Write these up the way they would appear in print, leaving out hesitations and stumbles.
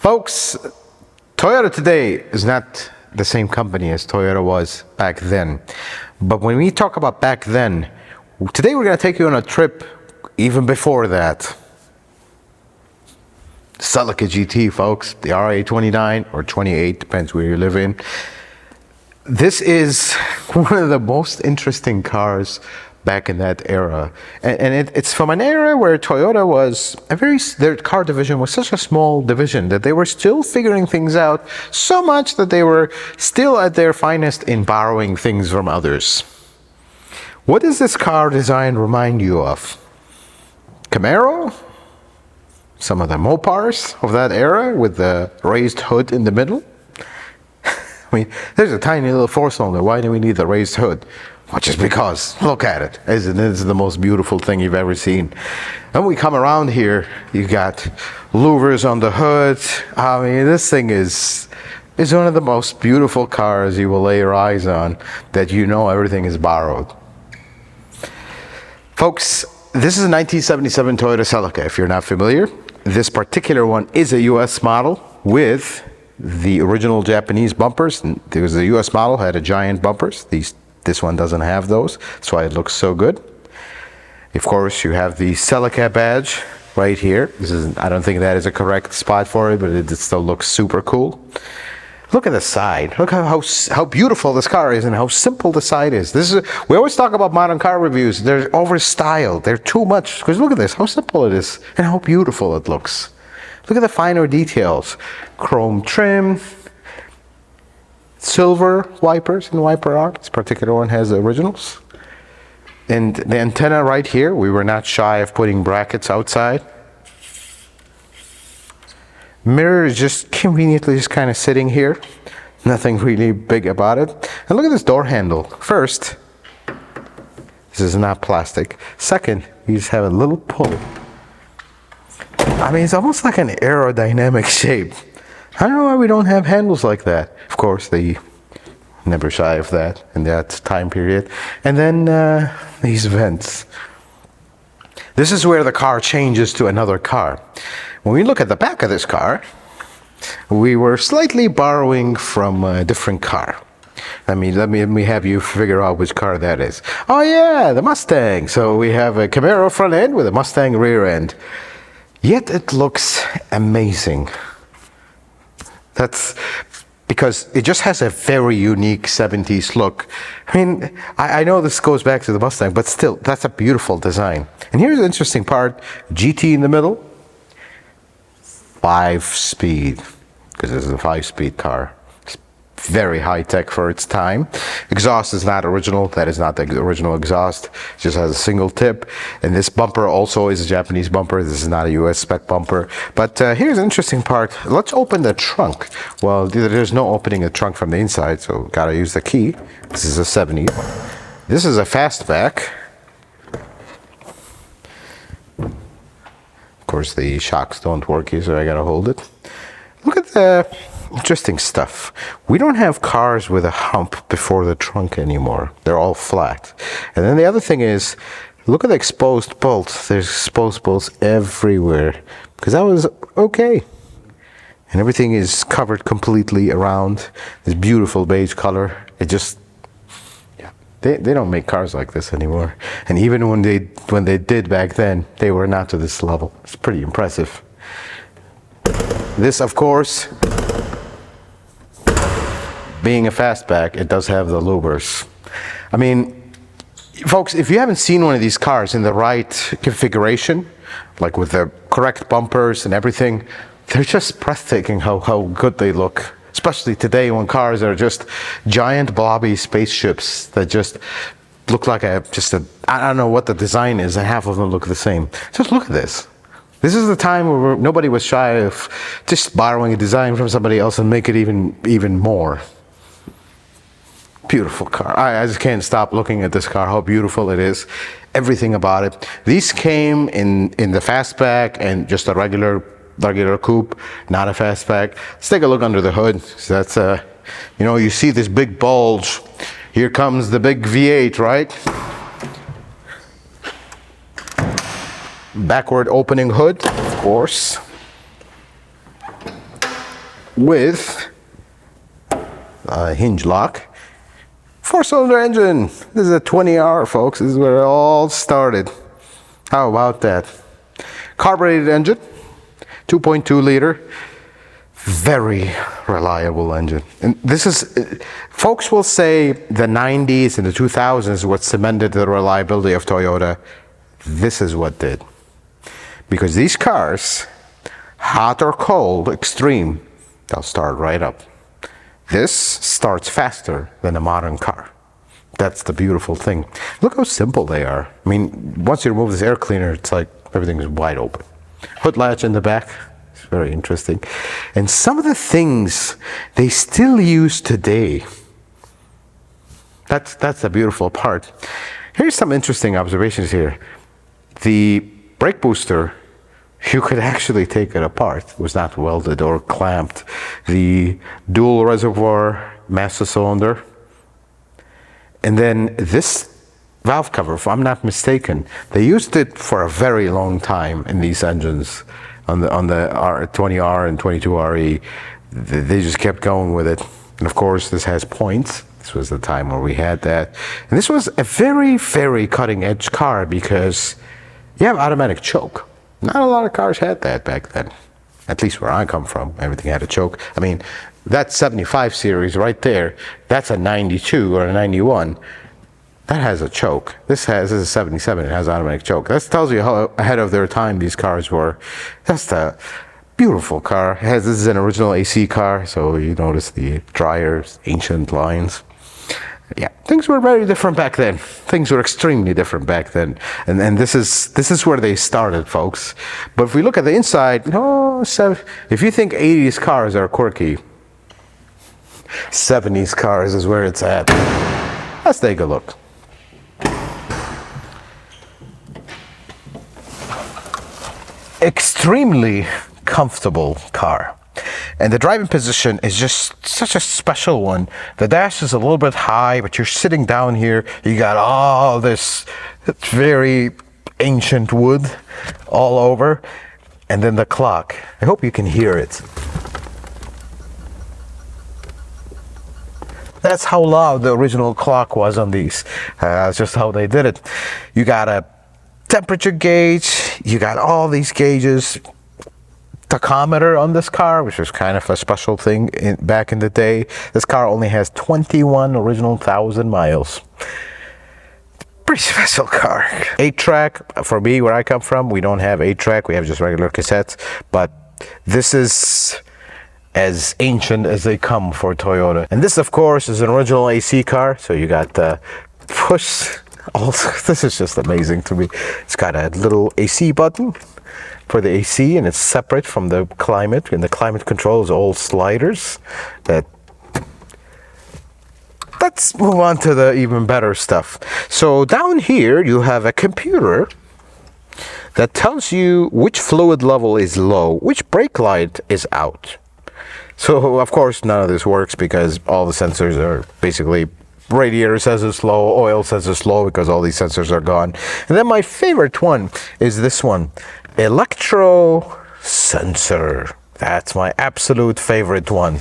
Folks, Toyota today is not the same company as Toyota was back then. But when we talk about back then, today we're going to take you on a trip even before that. Celica GT, folks, the RA29 or 28, depends where you live in. This is one of the most interesting cars back in that era. And it's from an era where Toyota was their car division was such a small division that they were still figuring things out so much that they were still at their finest in borrowing things from others. What does this car design remind you of? Camaro? Some of the Mopars of that era with the raised hood in the middle? I mean, there's a tiny little four-cylinder. Why do we need the raised hood? Well, just because. Look at it. It's the most beautiful thing you've ever seen. And we come around here, you got louvers on the hood. I mean, this thing is one of the most beautiful cars you will lay your eyes on, that you know everything is borrowed. Folks, this is a 1977 Toyota Celica. If you're not familiar, this particular one is a US model with the original Japanese bumpers. There was a US model, had a giant bumpers. This one doesn't have those. That's why it looks so good. Of course, you have the Celica badge right here. I don't think that is a correct spot for it, but it still looks super cool. Look at the side. Look how beautiful this car is and how simple the side is. We always talk about modern car reviews. They're over-styled. They're too much. Because look at this, how simple it is and how beautiful it looks. Look at the finer details. Chrome trim, silver wipers and wiper arm. This particular one has the originals. And the antenna right here, we were not shy of putting brackets outside. Mirror is just conveniently just kind of sitting here. Nothing really big about it. And look at this door handle. First, this is not plastic. Second, you just have a little pull. I mean, it's almost like an aerodynamic shape. I don't know why we don't have handles like that. Of course, they never shy of that in that time period. And then these vents. This is where the car changes to another car. When we look at the back of this car, we were slightly borrowing from a different car. Let me have you figure out which car that is. Oh yeah, the Mustang. So we have a Camaro front end with a Mustang rear end. Yet it looks amazing. That's because it just has a very unique 70s look. I mean, I know this goes back to the Mustang, but still, that's a beautiful design. And here's the interesting part. GT in the middle. 5-speed, because this is a 5-speed car. It's very high-tech for its time. Exhaust is not original. That is not the original exhaust. It just has a single tip. And this bumper also is a Japanese bumper. This is not a US spec bumper. But here's an interesting part. Let's open the trunk. Well, there's no opening the trunk from the inside, so gotta use the key. This is a 70. This is a fastback. Of course, the shocks don't work here, so I gotta hold it. Look at the interesting stuff. We don't have cars with a hump before the trunk anymore. They're all flat. And then the other thing is, look at the exposed bolts. There's exposed bolts everywhere, because that was okay. And everything is covered completely around this beautiful beige color. It just, They don't make cars like this anymore. And even when they did back then, they were not to this level. It's pretty impressive. This, of course, being a fastback, it does have the louvers. I mean, folks, if you haven't seen one of these cars in the right configuration, like with the correct bumpers and everything, they're just breathtaking how good they look. Especially today when cars are just giant blobby spaceships that just look like I don't know what the design is, and half of them look the same. Just look at this. This is the time where nobody was shy of just borrowing a design from somebody else and make it even more. Beautiful car. I just can't stop looking at this car, how beautiful it is. Everything about it. These came in the fastback and just a regular coupe, not a fastback. Let's take a look under the hood. So that's you see this big bulge. Here comes the big V8, right? Backward opening hood, of course. with a hinge lock. 4-cylinder engine. This is a 20R, folks. This is where it all started. How about that? Carbureted engine, 2.2 liter. Very reliable engine. And this is, folks will say the 90s and the 2000s what cemented the reliability of Toyota. This is what did. Because these cars, hot or cold, extreme, they'll start right up. This starts faster than a modern car. That's the beautiful thing. Look how simple they are. I mean, once you remove this air cleaner, it's like everything is wide open. Hood latch in the back. Very interesting. And some of the things they still use today. That's the beautiful part. Here's some interesting observations here. The brake booster, you could actually take it apart. It was not welded or clamped. The dual reservoir master cylinder. And then this valve cover, if I'm not mistaken, they used it for a very long time in these engines. On the 20R and 22RE, they just kept going with it. And of course, this has points. This was the time where we had that. And this was a very, very cutting edge car because you have automatic choke. Not a lot of cars had that back then. At least where I come from, everything had a choke. I mean, that 75 series right there, that's a 92 or a 91. That has a choke. This is a 77. It has automatic choke. That tells you how ahead of their time these cars were. That's a beautiful car. This is an original AC car, so you notice the dryers, ancient lines. Yeah, things were very different back then. Things were extremely different back then, and this is where they started, folks. But if we look at the inside, if you think 80s cars are quirky, 70s cars is where it's at. Let's take a look. Extremely comfortable car, and the driving position is just such a special one. The dash is a little bit high, but you're sitting down here, you got all this very ancient wood all over, and then the clock. I hope you can hear it. That's how loud the original clock was on these. That's just how they did it. You got a temperature gauge, you got all these gauges, tachometer on this car, which was kind of a special thing back in the day. This car only has 21 original 1,000 miles. Pretty special car. 8-track, for me, where I come from, we don't have 8-track, we have just regular cassettes, but this is as ancient as they come for Toyota. And this, of course, is an original AC car, so you got the push. Also, this is just amazing to me. It's got a little AC button for the AC, and it's separate from the climate, and the climate control is all sliders. Let's move on to the even better stuff. So down here you have a computer that tells you which fluid level is low, which brake light is out. So of course none of this works because all the sensors are basically, radiator says it's low, oil says it's low because all these sensors are gone. And then my favorite one is this one, electro sensor. That's my absolute favorite one.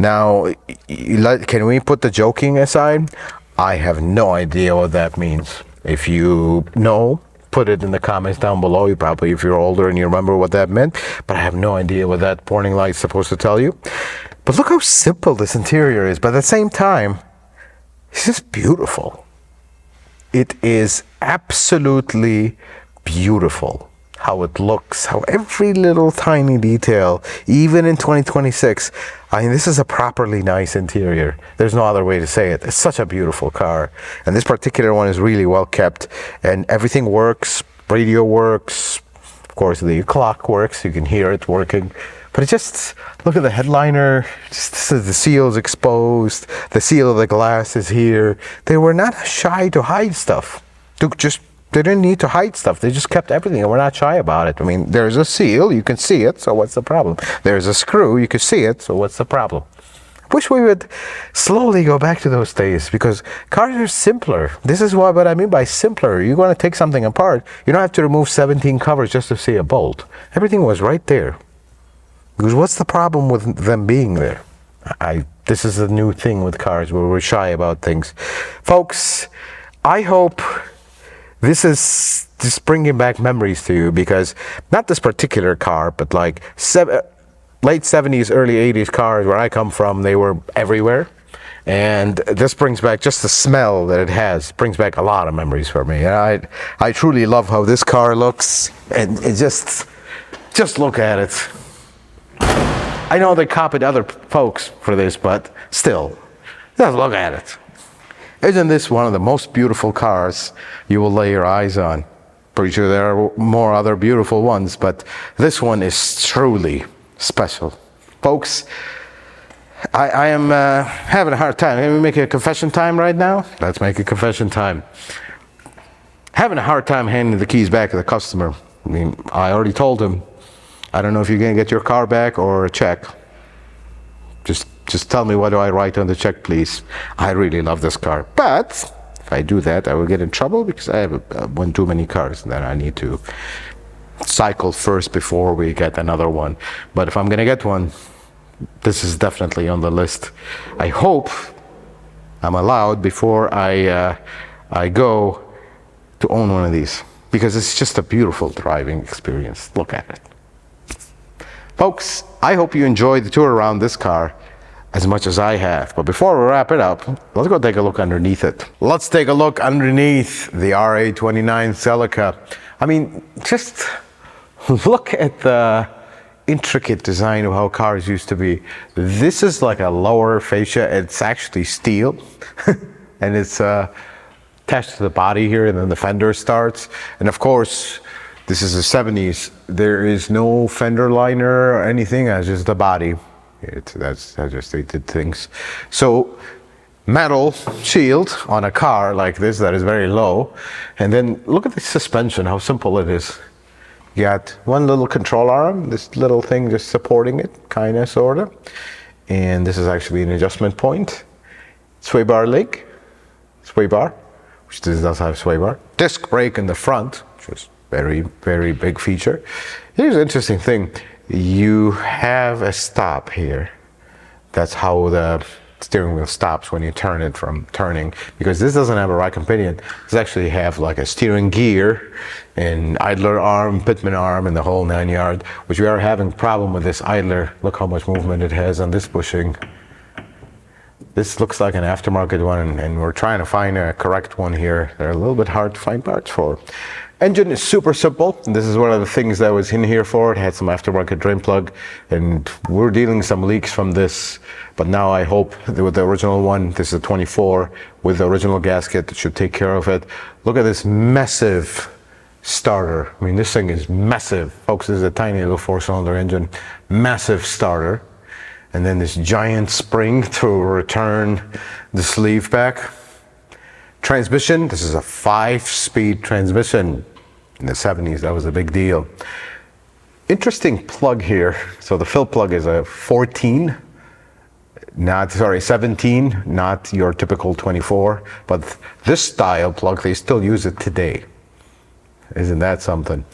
Now, can we put the joking aside? I have no idea what that means. If you know, put it in the comments down below. You probably, if you're older and you remember what that meant, but I have no idea what that warning light is supposed to tell you. But look how simple this interior is, but at the same time, it's just beautiful. It is absolutely beautiful. How it looks, how every little tiny detail, even in 2026, I mean, this is a properly nice interior. There's no other way to say it. It's such a beautiful car. And this particular one is really well kept, and everything works. Radio works. Of course, the clock works. You can hear it working. But it just, look at the headliner. Just the seal is exposed. The seal of the glass is here. They were not shy to hide stuff. They didn't need to hide stuff. They just kept everything, and we're not shy about it. I mean, there's a seal, you can see it, so what's the problem? There's a screw, you can see it, so what's the problem? I wish we would slowly go back to those days, because cars are simpler. This is what I mean by simpler. You're going to take something apart, you don't have to remove 17 covers just to see a bolt. Everything was right there. Because what's the problem with them being there? This is a new thing with cars where we're shy about things. Folks, I hope this is just bringing back memories to you, because not this particular car, but like late 70s, early 80s cars where I come from, they were everywhere. And this brings back just the smell that it has, brings back a lot of memories for me. And I truly love how this car looks, and it just look at it. I know they copied other folks for this, but still, just look at it. Isn't this one of the most beautiful cars you will lay your eyes on? Pretty sure there are more other beautiful ones, but this one is truly special. Folks, I am having a hard time. Can we make a confession time right now? Let's make a confession time. Having a hard time handing the keys back to the customer. I mean, I already told him, I don't know if you're going to get your car back or a check. Just tell me, what do I write on the check, please? I really love this car. But if I do that, I will get in trouble because I have one too many cars that I need to cycle first before we get another one. But if I'm going to get one, this is definitely on the list. I hope I'm allowed before I go to own one of these, because it's just a beautiful driving experience. Look at it. Folks, I hope you enjoyed the tour around this car as much as I have. But before we wrap it up, let's go take a look underneath it. Let's take a look underneath the RA29 Celica. I mean, just look at the intricate design of how cars used to be. This is like a lower fascia. It's actually steel and it's attached to the body here, and then the fender starts. And of course, this is the 70s. There is no fender liner or anything. It's just the body. That's just they did things. So metal shield on a car like this that is very low, and then look at the suspension, how simple it is. You got one little control arm, this little thing just supporting it, kind of, sort of. And this is actually an adjustment point. Sway bar leg, sway bar, which this does have sway bar. Disc brake in the front, which is very, very big feature. Here's an interesting thing. You have a stop here. That's how the steering wheel stops when you turn it from turning, because this doesn't have a rack and pinion. This actually have like a steering gear and idler arm, pitman arm, and the whole 9 yard, which we are having problem with this idler. Look how much movement it has on this bushing. This looks like an aftermarket one, and we're trying to find a correct one here. They're a little bit hard to find parts for. Engine is super simple. This is one of the things that was in here for it. Had some aftermarket drain plug, and we're dealing some leaks from this. But now I hope that with the original one, this is a 24 with the original gasket, that should take care of it. Look at this massive starter. I mean, this thing is massive. Folks, this is a tiny little 4-cylinder engine. Massive starter. And then this giant spring to return the sleeve back. Transmission, this is a 5-speed transmission. In the 70s, that was a big deal. Interesting plug here. So the fill plug is a 17, not your typical 24, but this style plug, they still use it today. Isn't that something?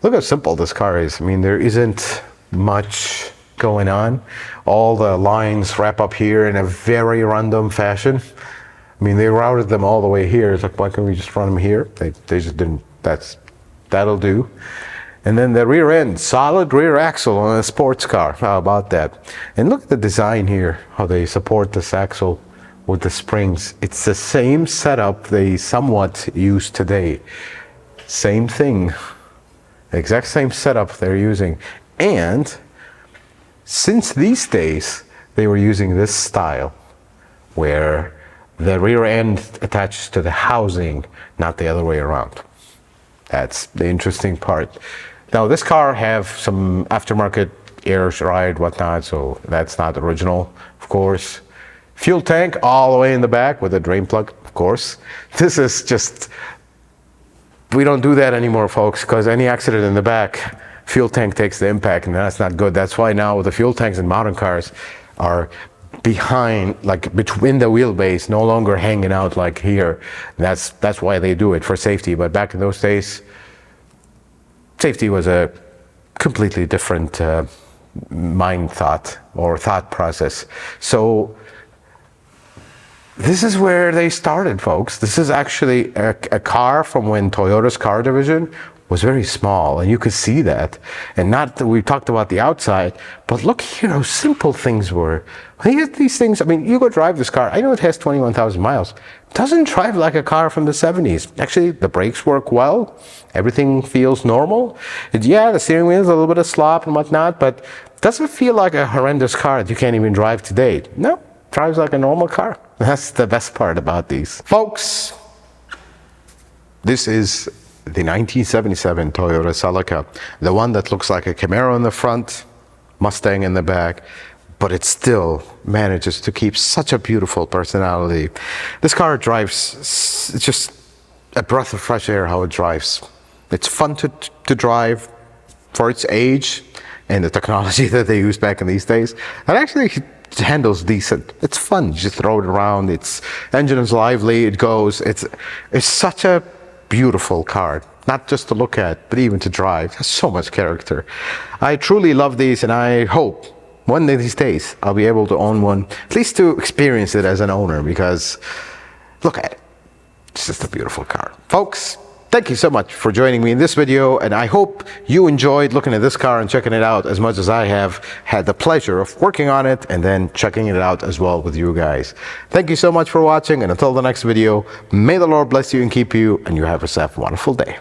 Look how simple this car is. I mean, there isn't much going on. All the lines wrap up here in a very random fashion. I mean, they routed them all the way here. It's like, why can't we just run them here? They just didn't. That'll do. And then the rear end, solid rear axle on a sports car. How about that? And look at the design here, how they support this axle with the springs. It's the same setup they somewhat use today. Same thing. Exact same setup they're using. And since these days, they were using this style where the rear end attaches to the housing, not the other way around. That's the interesting part. Now, this car have some aftermarket air ride, whatnot, so that's not original, of course. Fuel tank all the way in the back with a drain plug, of course. This is just, we don't do that anymore, folks, because any accident in the back, fuel tank takes the impact, and that's not good. That's why now the fuel tanks in modern cars are behind, like between the wheelbase, no longer hanging out like here. That's why they do it, for safety. But back in those days, safety was a completely different mind thought or thought process. So this is where they started, folks. This is actually a car from when Toyota's car division was very small, and you could see that. And not that we talked about the outside, but look here how simple things were. These things, I mean, you go drive this car. I know it has 21,000 miles. It doesn't drive like a car from the 70s. Actually, the brakes work well. Everything feels normal. Yeah, the steering wheel is a little bit of slop and whatnot, but it doesn't feel like a horrendous car that you can't even drive today. No, it drives like a normal car. That's the best part about these. Folks, this is the 1977 Toyota Celica, the one that looks like a Camaro in the front, Mustang in the back, but it still manages to keep such a beautiful personality. This car drives, it's just a breath of fresh air how it drives. It's fun to drive for its age and the technology that they used back in these days. And actually, it handles decent. It's fun. You just throw it around. Its engine is lively. It goes. It's such a beautiful car, not just to look at, but even to drive. It has so much character. I truly love these, and I hope one of these days I'll be able to own one, at least to experience it as an owner, because look at it. It's just a beautiful car. Folks, thank you so much for joining me in this video, and I hope you enjoyed looking at this car and checking it out as much as I have had the pleasure of working on it and then checking it out as well with you guys. Thank you so much for watching, and until the next video, may the Lord bless you and keep you, and you have yourself a wonderful day.